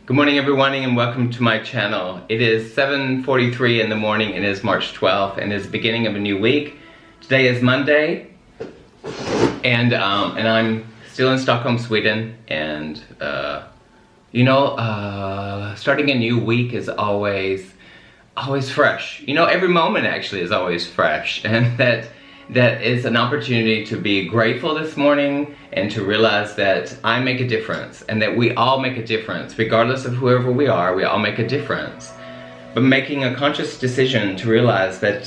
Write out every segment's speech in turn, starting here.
Good morning everyone and welcome to my channel. It is 7:43 in the morning and it is March 12th and it is the beginning of a new week. Today is Monday and I'm still in Stockholm, Sweden, and starting a new week is always fresh. Every moment actually is always fresh, and that is an opportunity to be grateful this morning and to realize that I make a difference and that we all make a difference. Regardless of whoever we are, we all make a difference. But making a conscious decision to realize that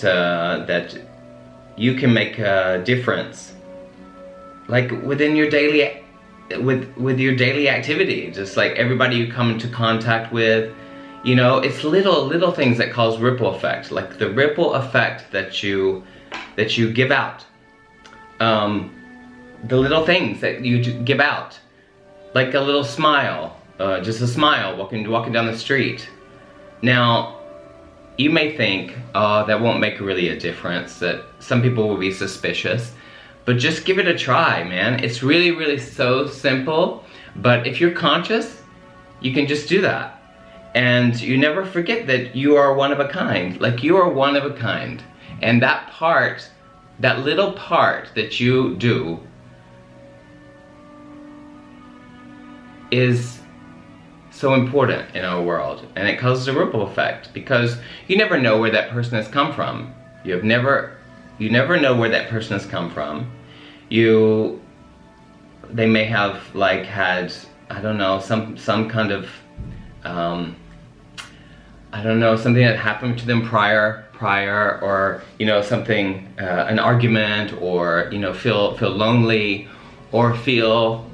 that you can make a difference, like within your daily, with your daily activity, just like everybody you come into contact with. It's little things that cause ripple effect, like the ripple effect that you give out. The little things that you give out, like a little smile, just a smile walking down the street. Now, you may think, oh, that won't make really a difference, that some people will be suspicious, but just give it a try, man. It's really so simple, but if you're conscious, you can just do that. And you never forget that you are one of a kind. Like, you are one of a kind. And that part, that little part that you do is so important in our world. And it causes a ripple effect, because you never know where that person has come from. You never know where that person has come from. They may have had, I don't know, some kind of, I don't know, something that happened to them prior, or something, an argument, or feel lonely, or feel,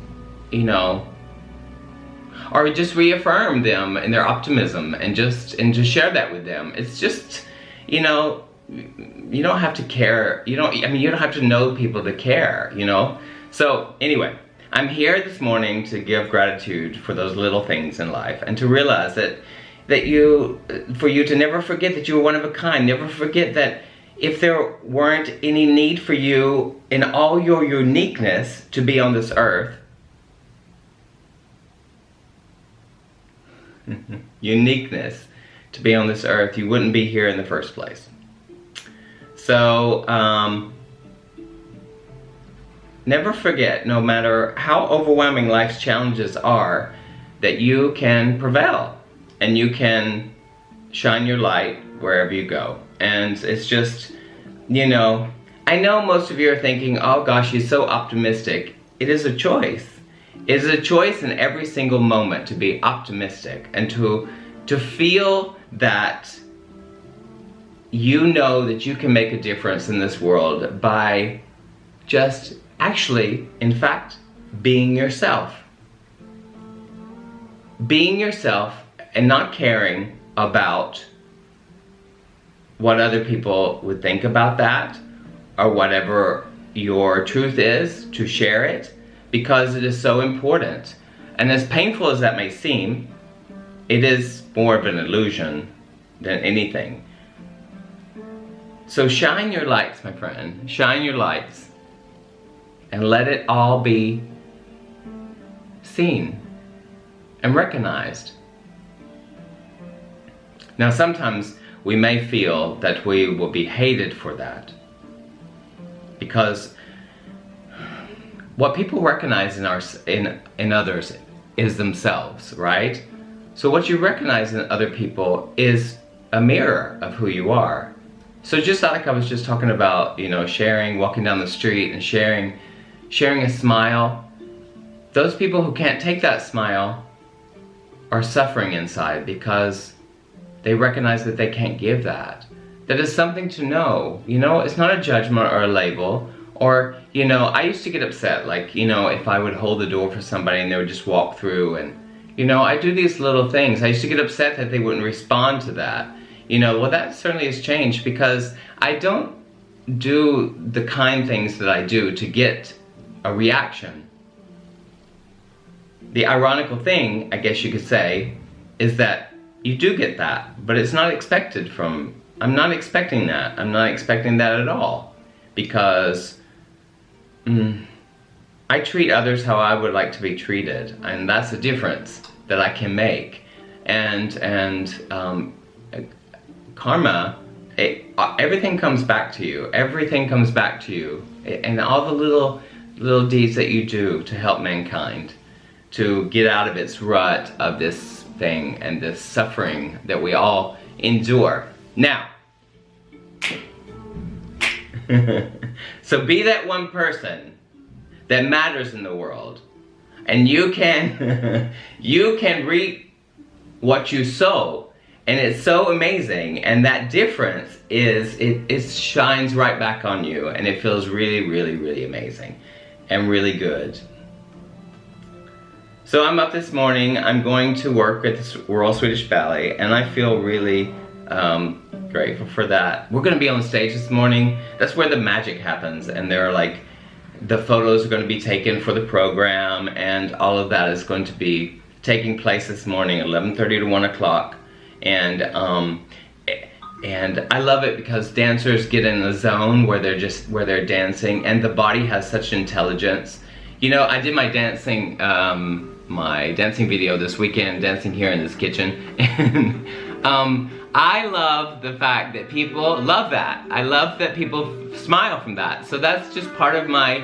or just reaffirm them in their optimism and just share that with them. It's just, you don't have to care. You don't have to know people to care. So anyway, I'm here this morning to give gratitude for those little things in life, and to realize for you to never forget that you are one of a kind. Never forget that if there weren't any need for you in all your uniqueness to be on this earth, uniqueness to be on this earth, you wouldn't be here in the first place. So, never forget, no matter how overwhelming life's challenges are, that you can prevail. And you can shine your light wherever you go. And it's just, I know most of you are thinking, oh gosh, she's so optimistic. It is a choice. It is a choice in every single moment to be optimistic, and to feel that that you can make a difference in this world by just actually, in fact, being yourself. Being yourself, and not caring about what other people would think about that, or whatever your truth is, to share it, because it is so important. And as painful as that may seem, it is more of an illusion than anything. So shine your lights, my friend. Shine your lights, and let it all be seen and recognized. Now, sometimes we may feel that we will be hated for that, because what people recognize in others is themselves, right? So what you recognize in other people is a mirror of who you are. So just like I was just talking about, sharing, walking down the street and sharing a smile, those people who can't take that smile are suffering inside, because they recognize that they can't give that. That is something to know. It's not a judgment or a label. Or, I used to get upset, if I would hold the door for somebody and they would just walk through, and, I do these little things. I used to get upset that they wouldn't respond to that. Well, that certainly has changed, because I don't do the kind things that I do to get a reaction. The ironical thing, I guess you could say, is that you do get that, but it's not expected from, I'm not expecting that. I'm not expecting that at all, because I treat others how I would like to be treated, and that's a difference that I can make. and karma, everything comes back to you. Everything comes back to you, and all the little deeds that you do to help mankind to get out of its rut of this thing and this suffering that we all endure. Now, so be that one person that matters in the world, and you can you can reap what you sow, and it's so amazing. And that difference is it shines right back on you, and it feels really, really, really amazing and really good. So I'm up this morning. I'm going to work at the Royal Swedish Ballet, and I feel really grateful for that. We're going to be on stage this morning. That's where the magic happens, and there are like the photos are going to be taken for the program, and all of that is going to be taking place this morning, 11:30 to 1 o'clock. And I love it because dancers get in a zone where they're dancing, and the body has such intelligence. You know, I did my dancing video this weekend, dancing here in this kitchen, and I love the fact that people love that. I love that people smile from that. So that's just part of my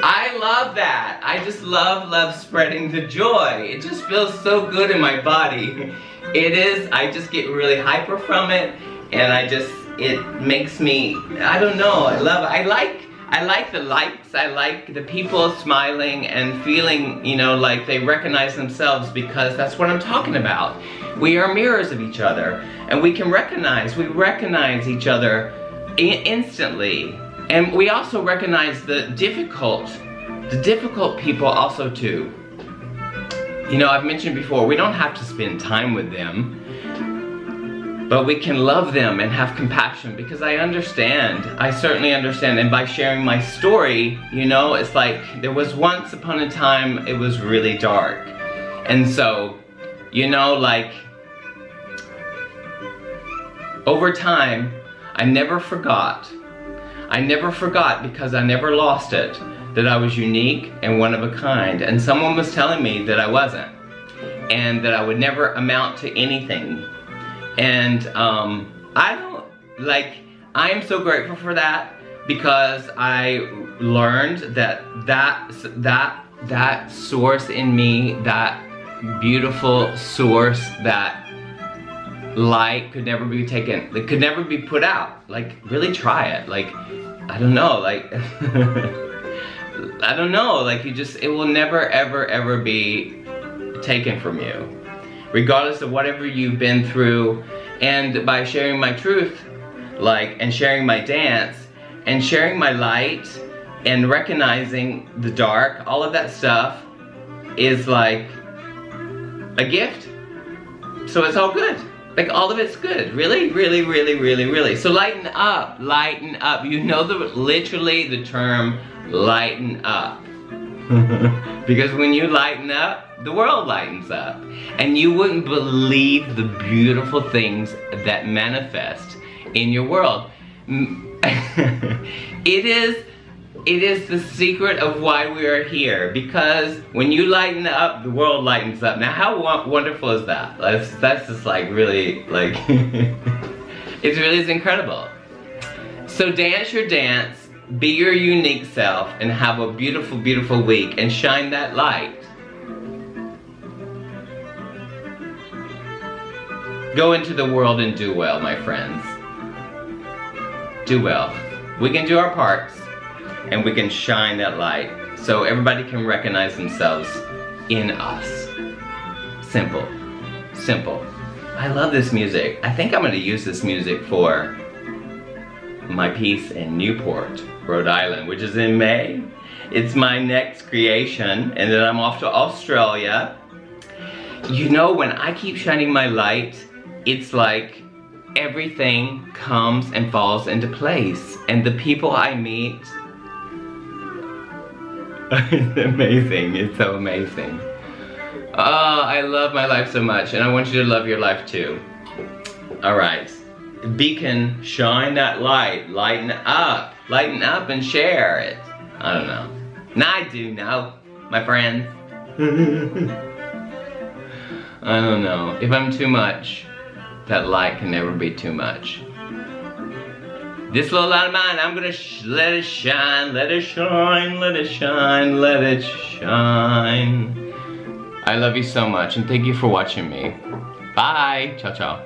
I love that. I just love spreading the joy. It just feels so good in my body. It is, I just get really hyper from it, and it makes me, I don't know, I love it. I like the likes, I like the people smiling and feeling, you know, like they recognize themselves, because that's what I'm talking about. We are mirrors of each other, and we recognize each other instantly. And we also recognize the difficult people also too. You know, I've mentioned before, we don't have to spend time with them, but we can love them and have compassion, because I certainly understand. And by sharing my story, you know, it's like there was once upon a time it was really dark. And so, you know, like over time, I never forgot, because I never lost it, that I was unique and one of a kind. And someone was telling me that I wasn't, and that I would never amount to anything. And I am so grateful for that, because I learned that source in me, that beautiful source, that light could never be taken, it could never be put out. Like, really try it. Like, I don't know, like I don't know, like it will never ever be taken from you, regardless of whatever you've been through. And by sharing my truth, and sharing my dance, and sharing my light, and recognizing the dark, all of that stuff is like a gift. So it's all good. Like, all of it's good. Really, really, really, really, really. So lighten up, lighten up. You know, literally the term lighten up. Because when you lighten up, the world lightens up. And you wouldn't believe the beautiful things that manifest in your world. It is the secret of why we are here, because when you lighten up, the world lightens up. Now, how wonderful is that? That's just like really, like, it's incredible. So dance your dance, be your unique self, and have a beautiful, beautiful week, and shine that light. Go into the world and do well, my friends. Do well. We can do our parts, and we can shine that light so everybody can recognize themselves in us. Simple. Simple. I love this music. I think I'm going to use this music for my piece in Newport, Rhode Island, which is in May. It's my next creation, and then I'm off to Australia. You know, when I keep shining my light, it's like everything comes and falls into place, and the people I meet, it's amazing. It's so amazing. Oh, I love my life so much, and I want you to love your life too. All right. beacon, shine that light, lighten up and share it. I don't know. Now I do know, my friends. I don't know. If I'm too much, that light can never be too much. This little light of mine, I'm gonna let it shine, let it shine, let it shine, let it shine. I love you so much, and thank you for watching me. Bye. Ciao, ciao.